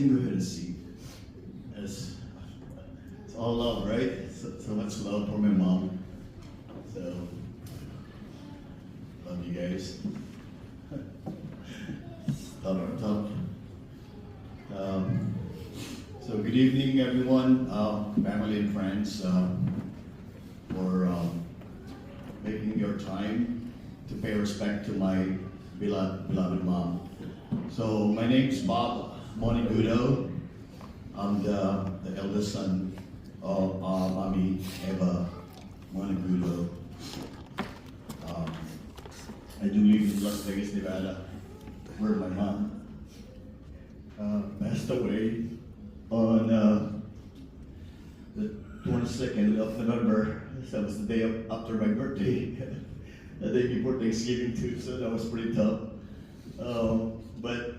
can go ahead and see. It's all love, right? So much love for my mom. So, love you guys. Tough. So good evening, everyone, family and friends, for making your time to pay respect to my beloved mom. So my name is Bob Monigudo. I'm the eldest son of Mommy Eva Monigudo. I do live in Las Vegas, Nevada, where my mom passed away on the 22nd of November. That was the day after my birthday, the day before Thanksgiving too, so that was pretty tough. But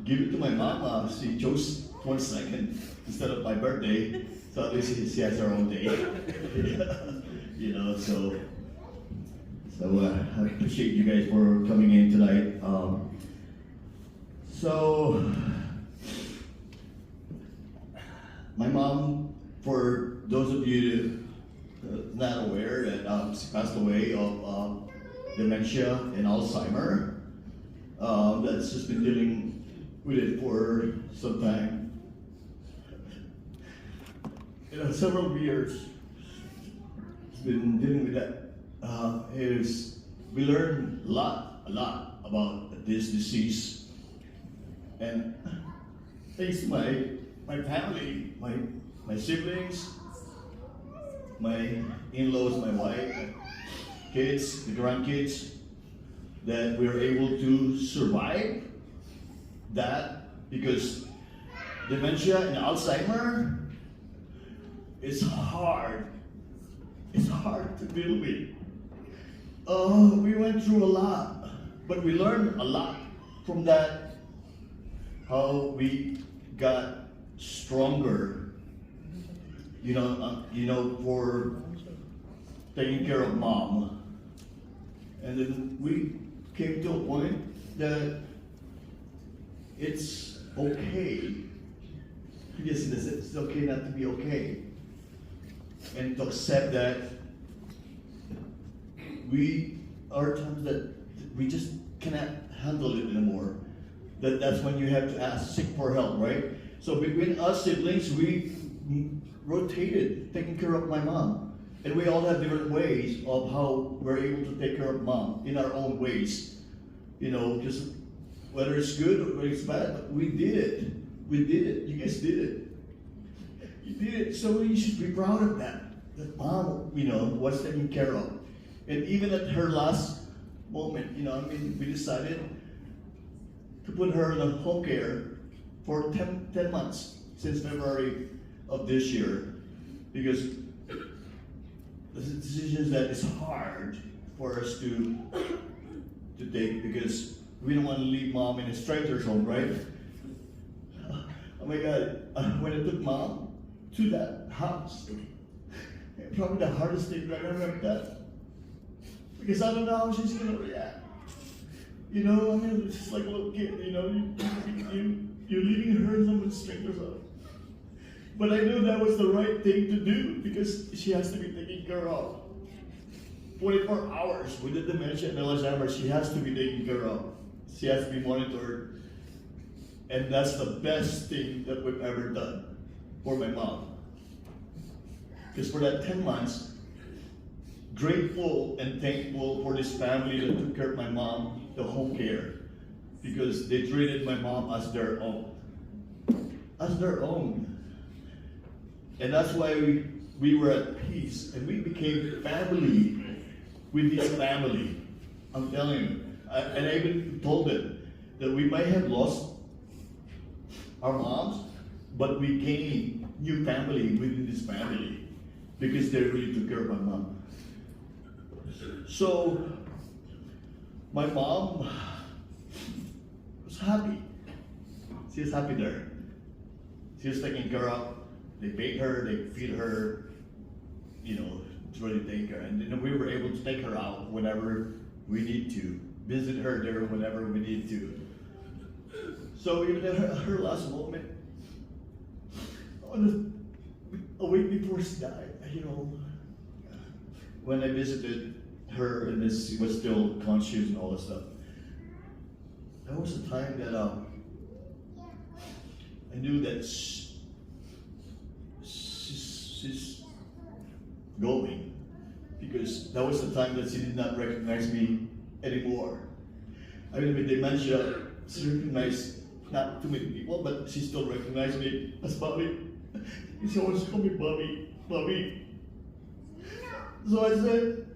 give it to my mama, she chose 22nd instead of my birthday, so at least she has her own day. You know, so I appreciate you guys for coming in tonight. So my mom, for those of you not aware, that she passed away of dementia and Alzheimer. That's just been dealing with it for some time. You know, several years. It's been dealing with that. We learned a lot about this disease, and thanks to my family, my siblings, my in-laws, my wife, my kids, the grandkids, that we were able to survive that, because dementia and Alzheimer is hard. It's hard to deal with. We went through a lot, but we learned a lot from that, how we got stronger, you know, for taking care of mom. And then we came to a point that it's okay. Yes, it's okay not to be okay. And to accept that we are times that we just cannot handle it anymore. That's when you have to seek for help, right? So between us siblings, we rotated taking care of my mom. And we all have different ways of how we're able to take care of mom in our own ways. You know, just whether it's good or whether it's bad, but we did it. We did it. You guys did it. You did it. So you should be proud of that. That mom, you know, was taken care of. And even at her last moment, you know, I mean, we decided to put her in a home care for 10 months since February of this year, because the decisions that is hard for us to take, because we don't want to leave mom in a stranger's home, right? Oh my God, when I took mom to that house, probably the hardest thing that I ever have done. Because I don't know how she's gonna react. You know, I mean, it's just like a little kid, you know, you're leaving her in someone's stranger's home. But I knew that was the right thing to do, because she has to be taken care of. 24 hours with the dementia and Alzheimer's, she has to be taken care of. She has to be monitored. And that's the best thing that we've ever done for my mom. Because for that 10 months, grateful and thankful for this family that took care of my mom, the home care, because they treated my mom as their own. As their own. And that's why we were at peace, and we became family with this family. I'm telling you. And I even told them that we might have lost our moms, but we gained new family within this family, because they really took care of my mom. So my mom was happy. She was happy there. She was taken care of. They paid her, they feed her, you know, to really take her. And then we were able to take her out whenever we need to, visit her there whenever we need to. So even at her last moment, on a week before she died, when I visited her and she was still conscious and all that stuff, there was a time that I knew that she's going, because that was the time that she did not recognize me anymore. I mean, with dementia, she recognized not too many people, but she still recognized me as Bobby. She always called me Bobby. So I said,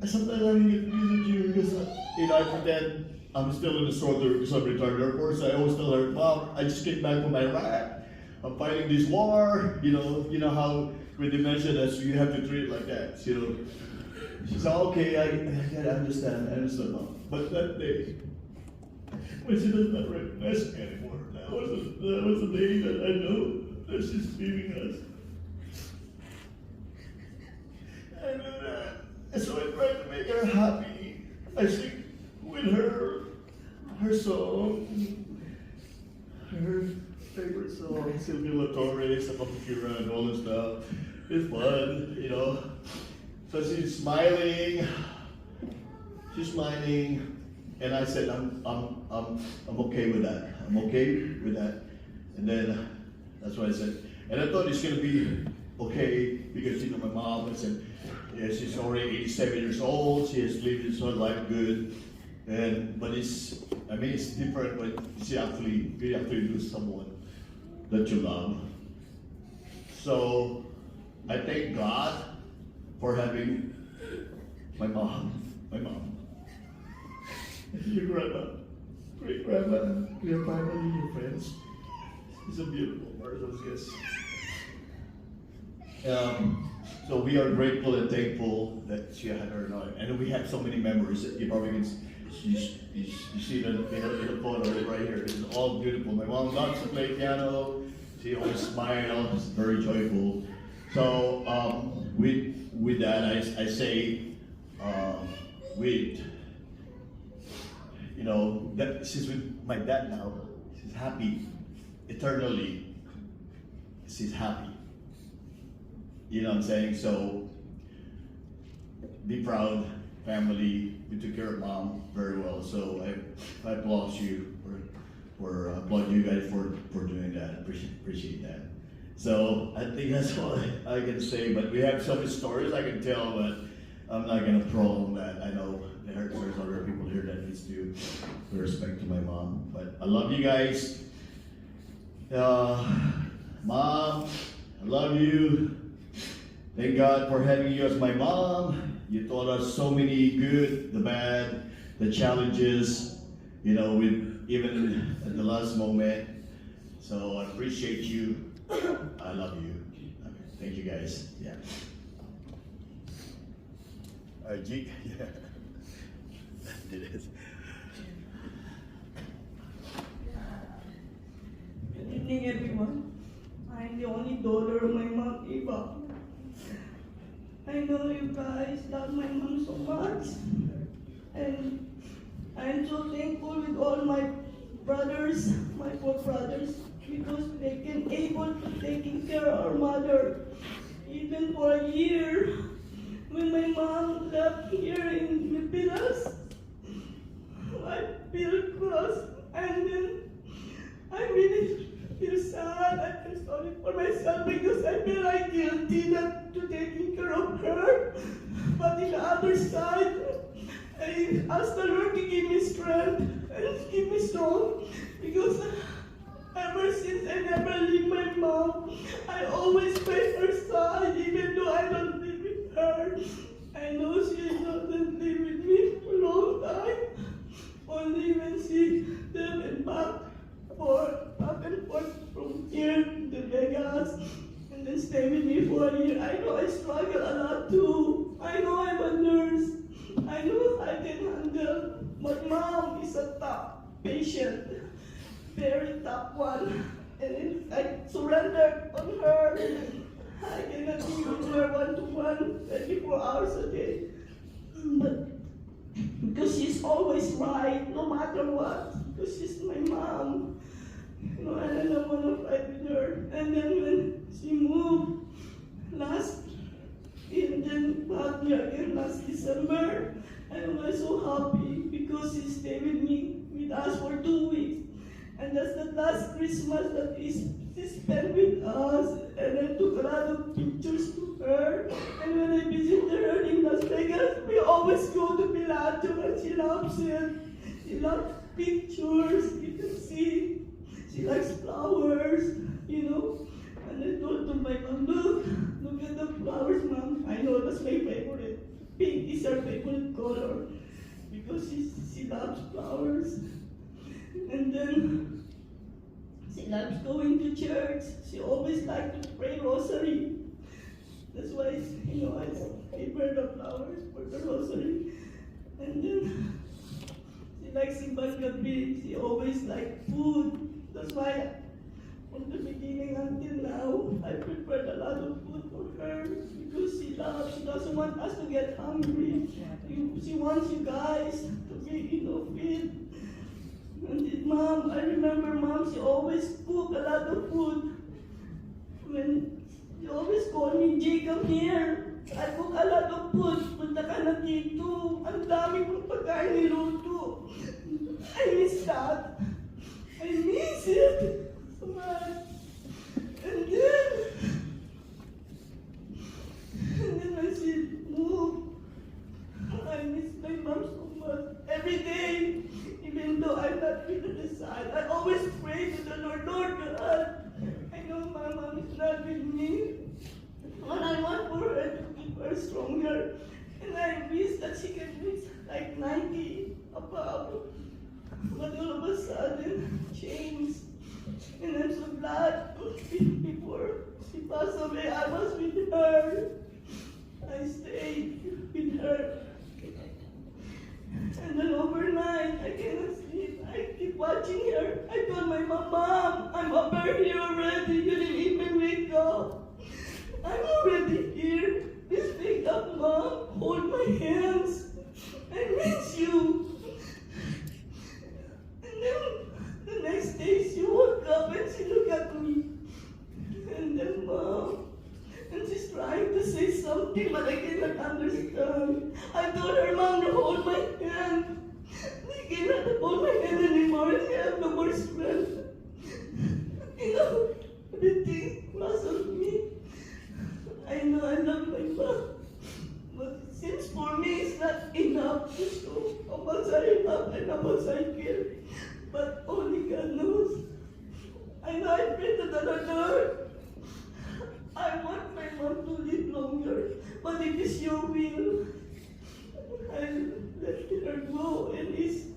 sometimes I get confused with you because, I pretend I'm still in the soldier because I'm retired Air Force. I always tell her, Mom, I just came back from Iraq. I'm fighting this war. You know how with dementia that you have to treat it like that. She said, okay, I understand, Mom. But that day, when she does not recognize me anymore, that was the day that I know that she's leaving us. I knew that. And so I tried to make her happy. I sing with her song, her favorite song, Sylvia LaTorre, Sakapakura, and all this stuff. It's fun, So she's smiling, and I said, I'm okay with that. I'm okay with that. And then that's what I said. And I thought it's gonna be okay because my mom, I said, yeah, she's already 87 years old. She has lived her life good, but it's different when you actually lose someone that you love. So I thank God for having my mom, your grandma, great grandma, your family, your friends. It's a beautiful marvelous gift. So we are grateful and thankful that she had her life, and we have so many memories that you probably can you see in the photo right here. It's all beautiful. My mom loves to play piano. She always smiles, very joyful. So with that, I say that she's with my dad now. She's happy eternally. She's happy. You know what I'm saying? So be proud, family. We took care of Mom very well. So I applaud you applaud you guys for doing that. Appreciate that. So I think that's all I can say. But we have so many stories I can tell, but I'm not gonna prolong that. I know there's other people here that needs to pay respect to my mom. But I love you guys. Mom, I love you. Thank God for having you as my mom. You taught us so many good, the bad, the challenges, with even at the last moment. So I appreciate you. I love you. Okay. Thank you guys. Yeah. G. Yeah. It is. Good evening, everyone. I'm the only daughter of my mom, Eva. I know you guys love my mom so much, and I'm so thankful with all my brothers, my 4 brothers, because they can able to taking care of our mother, even for a year. When my mom left here in Philippines, I feel cross, and then I really feel sad. I feel sorry for myself because I feel like guilty not to taking care of her. But in the other side, I ask the Lord to give me strength and keep me strong, because ever since I never leave my mom, I always by her side, even though I don't live with her. I know she doesn't live with me for a long time. Only when she went back and forth from here to Vegas, and then stay with me for a year. I know I struggle a lot too. I know I'm a nurse. I know I can handle. But mom is a top patient, very top one. And I surrendered on her. I cannot be with her one-to-one, 24 hours a day. But because she's always right, no matter what. because she's my mom. You know, and I don't want to fight with her. And then when she moved last and then back here again last December, I was so happy because she stayed with us for 2 weeks. And that's the last Christmas that she spent with us. And I took a lot of pictures to her. And when I visited her in Las Vegas, we always go to Pilato and she loves it. She loves pictures, you can see. She likes flowers, you know. And I told to my mom, look at the flowers, Mom. I know that's my favorite. Pink is her favorite color because she loves flowers. And then she loves going to church. She always liked to pray rosary. That's why, you know, I gave her the flowers for the rosary. And then she likes Ibagabi. She always liked food. That's why from the beginning until now, I prepared a lot of food for her because she doesn't want us to get hungry. She wants you guys to be, you know, fit. And Mom, I remember Mom, she always cook a lot of food. When she always called me, Jay, come here. I cook a lot of food. Punta ka na dito. Ang dami kong pagkain niluto. I miss that. I miss it so much. And then when she moved, I miss my mom so much. Every day, even though I'm not with her side, I always pray to the Lord, Lord God, I know my mom is not with me. And I want for her to keep her stronger. And I wish that she can reach like 90 above. But all of a sudden, changed. And I'm so glad before she passed away, I was with her. I stayed with her. And then overnight, I cannot sleep. I keep watching her. I told my mom, I'm over here already. You didn't even wake up. I'm already here. Please wake up, Mom. Hold my hands. I miss you. And then the next day, she woke up and she looked at me. And then, Mom, and she's trying to say something, but I cannot understand. I told her, Mom, to hold my hand. I cannot hold my hand anymore. I have no more strength. You know, everything muscles me. I know I love my mom. But it seems for me it's not enough to show how much I love and how much I care. But only God knows. I know I pray to the Lord. I want my mom to live longer, but it is your will. I'll let her go, and he's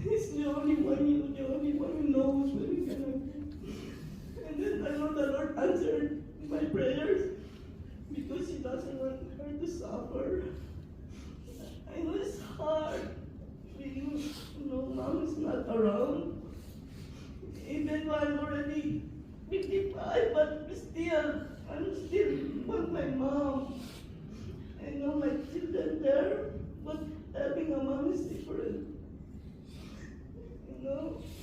the only one, the only one who knows when he's gonna go. And then I know the Lord answered my prayers because He doesn't want her to suffer. I know it's hard being, Mom is not around. Even though I'm already 55, but I'm still want my mom. I know my children there, but having a mom is different.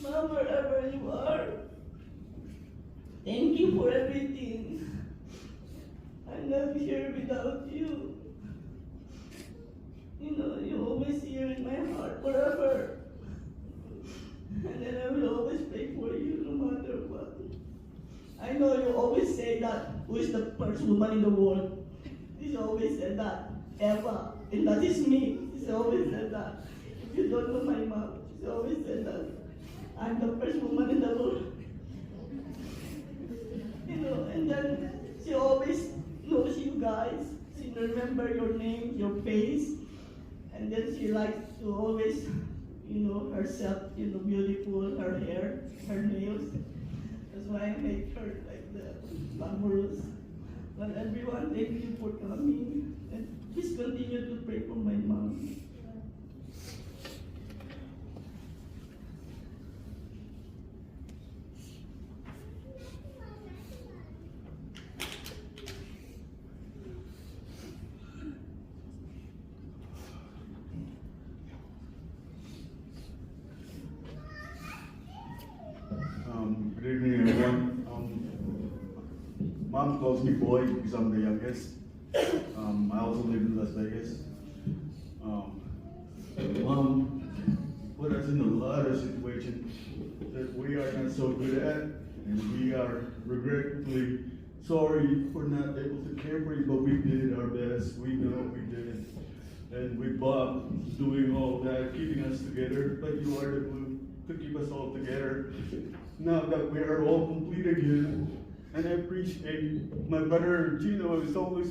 Mom, wherever you are, thank you for everything. I'm not here without you. You always here in my heart forever. And then I will always pray for you no matter what. I know you always say that, who is the first woman in the world? She always said that, Eva, and that is me. She always said that. If you don't know my mom, she always said that. I'm the first woman in the world. And then she always knows you guys. She remember your name, your face. And then she likes to always, herself, beautiful, her hair, her nails. That's why I make her like the glamorous. But everyone, thank you for coming. And please continue to pray for my mom. Mom calls me boy because I'm the youngest. I also live in Las Vegas. Mom put us in a lot of situations that we are not so good at, and we are regretfully sorry for not able to care for you, but we did our best. We know we did. And with Bob doing all that, keeping us together, but you are the glue to keep us all together. Now that we are all complete again, and I appreciate my brother Gino is always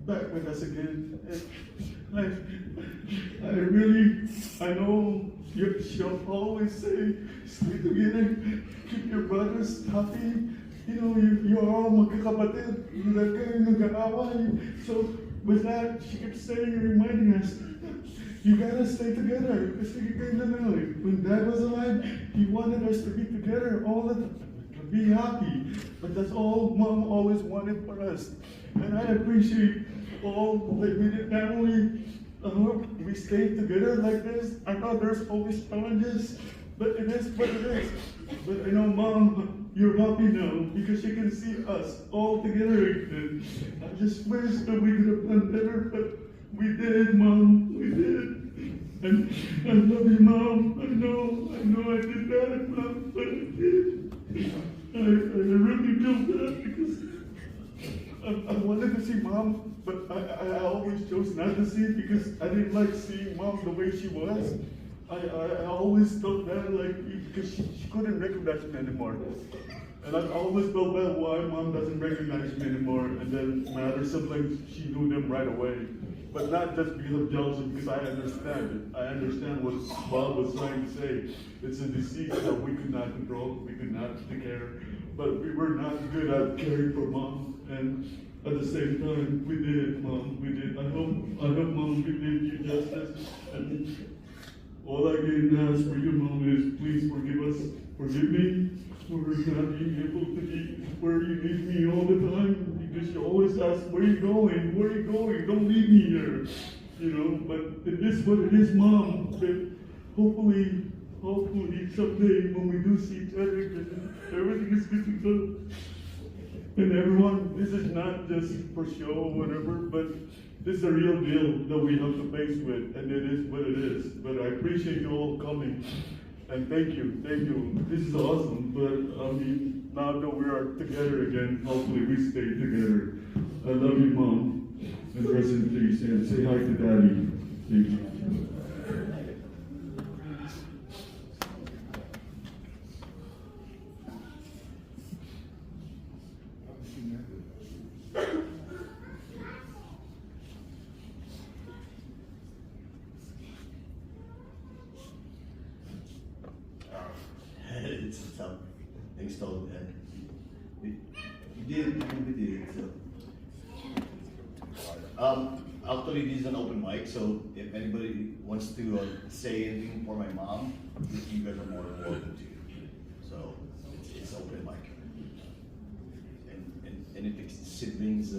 back with us again. And I know she'll always say, stay together, keep your brothers happy. You know, you are all magkakapatid, hindi kayo nag-aaway. So with that, she kept saying and reminding us, you gotta stay together. When Dad was alive, he wanted us to be together all the time, to be happy. But that's all Mom always wanted for us. And I appreciate all the immediate family. I hope we stay together like this. I know there's always challenges, but it is what it is. But I know Mom, you're happy now because you can see us all together again. I just wish that we could have done better, but we did, Mom, we did. And I love you, Mom. I know I did that, Mom, but I did. I really feel bad because I wanted to see Mom, but I always chose not to see because I didn't like seeing Mom the way she was. I always felt bad because she couldn't recognize me anymore. And I always felt bad why Mom doesn't recognize me anymore. And then my other siblings, she knew them right away. But not just because of jealousy, because I understand it. I understand what Bob was trying to say. It's a disease that we could not control, we could not take care. But we were not good at caring for Mom. And at the same time, we did, Mom, we did. I hope Mom, we did you justice. And all I can ask for you, Mom, is please forgive me for not being able to be where you need me all the time. Because you always ask, where are you going? Where are you going? Don't leave me here. You know, but it is what it is, Mom. But hopefully someday when we do see each other, everything is good to go. And everyone, this is not just for show or whatever, but this is a real deal that we have to face with, and it is what it is. But I appreciate you all coming, and thank you. This is awesome, but I mean, now that we are together again, hopefully we stay together. I love you, Mom, and rest in peace, and say hi to Daddy. Thank you. It's tough. Things told, and we did, so. Actually, this is an open mic, so if anybody wants to say anything for my mom, you guys are more than welcome to. So, it's open mic. And anything, siblings,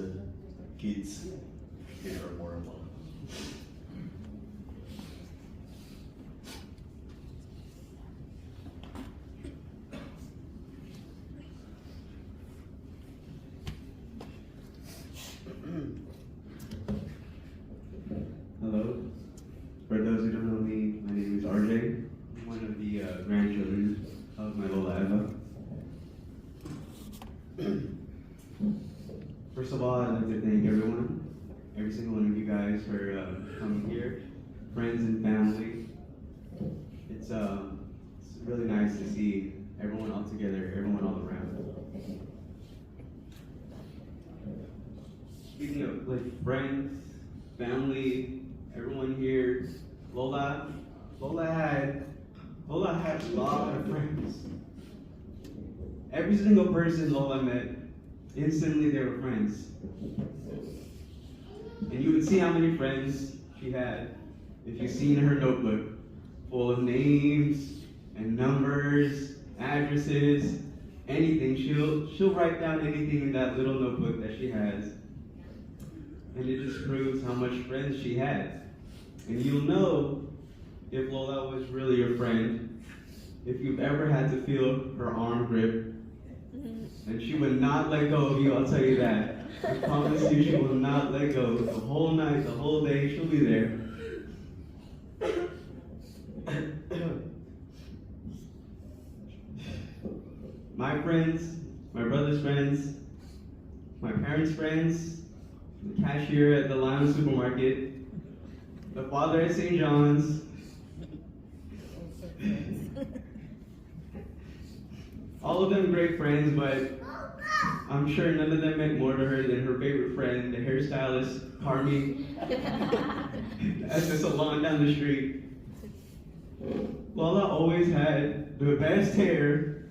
kids, they are more than welcome. Hello. For those who don't know me, my name is RJ. I'm one of the grandchildren of my Lola Eva. First of all, I'd like to thank every single one of you guys for coming here, friends and family. It's really nice to see everyone all together, everyone all around. Speaking of like friends, family, everyone here, Lola had a lot of friends. Every single person Lola met, instantly they were friends. And you would see how many friends she had if you've seen her notebook full of names and numbers, addresses, anything. She'll write down anything in that little notebook that she has. And it just proves how much friends she had. And you'll know if Lola was really your friend if you've ever had to feel her arm grip And she would not let go of you, I'll tell you that. I promise you, she will not let go. The whole night, the whole day, she'll be there. My friends, my brother's friends, my parents' friends, the cashier at the Lime supermarket, the father at St. John's, all of them great friends, but I'm sure none of them meant more to her than her favorite friend, the hairstylist, Carmi, at the salon down the street. Lola always had the best hair,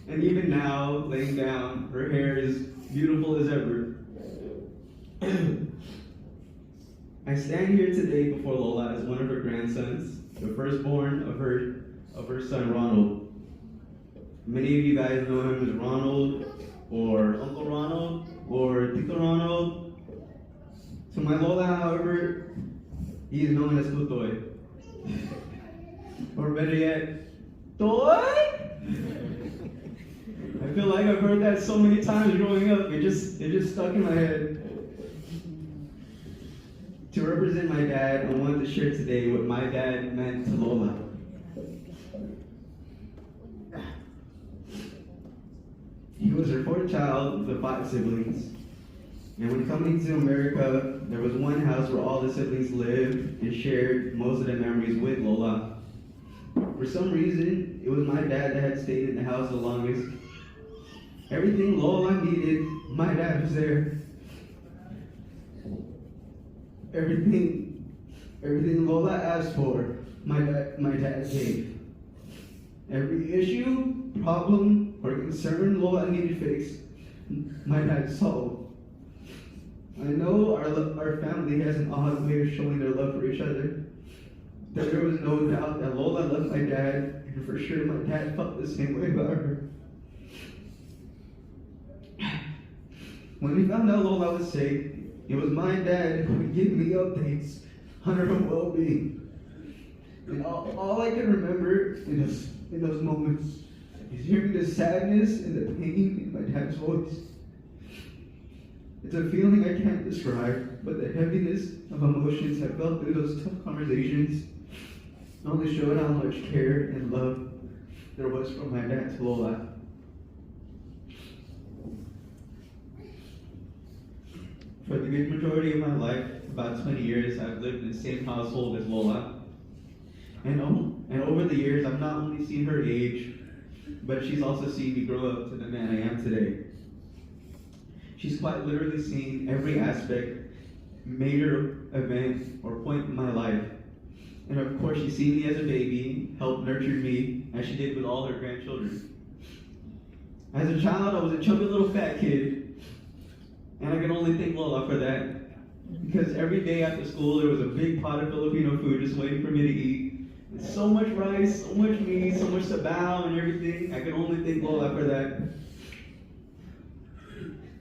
and even now, laying down, her hair is beautiful as ever. I stand here today before Lola as one of her grandsons, the firstborn of her son Ronald. Many of you guys know him as Ronald, or Uncle Ronald, or Tito Ronald. To my Lola, however, he is known as Tutoy. Or better yet, Toy? I feel like I've heard that so many times growing up, it just stuck in my head. To represent my dad, I wanted to share today what my dad meant to Lola. He was her fourth child of the 5 siblings. And when coming to America, there was one house where all the siblings lived and shared most of their memories with Lola. For some reason, it was my dad that had stayed in the house the longest. Everything Lola needed, my dad was there. Everything Lola asked for, my dad gave. Every issue, problem, or concern Lola needed fixed, my dad solved. I know our family has an odd way of showing their love for each other, but there was no doubt that Lola loved my dad, and for sure my dad felt the same way about her. When we found out Lola was sick, it was my dad who would give me updates on her well-being. And all I can remember in those moments is hearing the sadness and the pain in my dad's voice. It's a feeling I can't describe, but the heaviness of emotions I felt through those tough conversations only showed how much care and love there was from my dad to Lola. For the great majority of my life, about 20 years, I've lived in the same household as Lola. And over the years, I've not only seen her age, but she's also seen me grow up to the man I am today. She's quite literally seen every aspect, major event, or point in my life. And of course, she's seen me as a baby, helped nurture me, as she did with all her grandchildren. As a child, I was a chubby little fat kid, and I can only thank Lola for that. Because every day after school, there was a big pot of Filipino food just waiting for me to eat. And so much rice, so much meat, so much sabaw and everything. I can only thank Lola for that.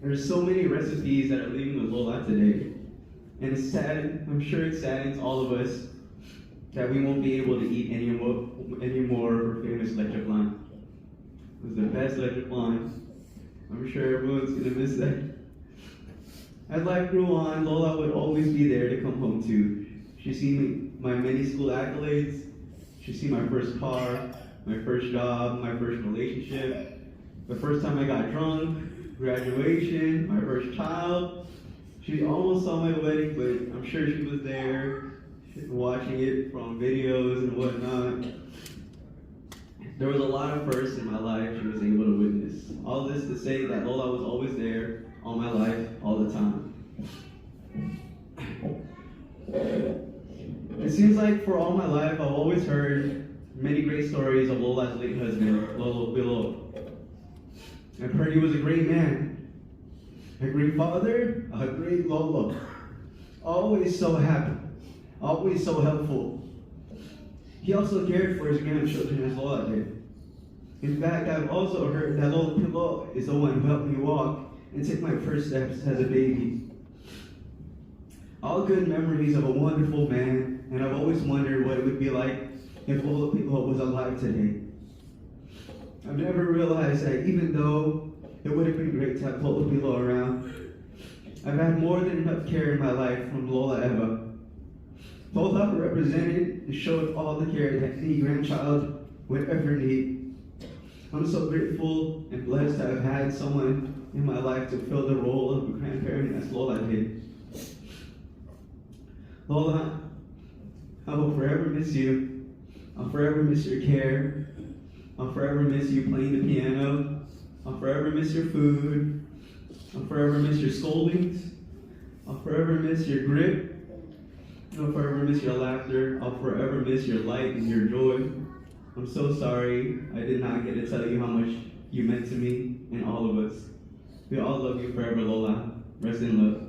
There's so many recipes that are leaving with Lola today. And it's sad, I'm sure it saddens all of us that we won't be able to eat any more of her famous leche flan. It was the best leche flan. I'm sure everyone's gonna miss that. As life grew on, Lola would always be there to come home to. She's seen my many school accolades. She's seen my first car, my first job, my first relationship, the first time I got drunk, graduation, my first child. She almost saw my wedding, but I'm sure she was there watching it from videos and whatnot. There was a lot of firsts in my life she was able to witness. All this to say that Lola was always there all my life, all the time. It seems like for all my life, I've always heard many great stories of Lola's late husband, Lolo Bilo. I've heard he was a great man, a great father, a great Lolo. Always so happy, always so helpful. He also cared for his grandchildren as Lola did. In fact, I've also heard that Lolo Pilo is the one who helped me walk and take my first steps as a baby. All good memories of a wonderful man, and I've always wondered what it would be like if Lolo Pilo was alive today. I've never realized that even though it would have been to have Lola Bilo around. I've had more than enough care in my life from Lola Eva. Lola represented and showed all the care that any grandchild would ever need. I'm so grateful and blessed to have had someone in my life to fill the role of a grandparent as Lola did. Lola, I will forever miss you. I'll forever miss your care. I'll forever miss you playing the piano. I'll forever miss your food. I'll forever miss your scoldings. I'll forever miss your grip. I'll forever miss your laughter. I'll forever miss your light and your joy. I'm so sorry I did not get to tell you how much you meant to me and all of us. We all love you forever, Lola. Rest in love.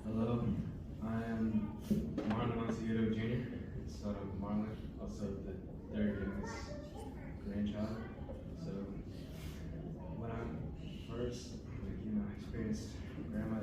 Hello, I am Marlon Monteiro Jr., son of Marlon, also the third youngest grandchild. So when I first, experienced grandma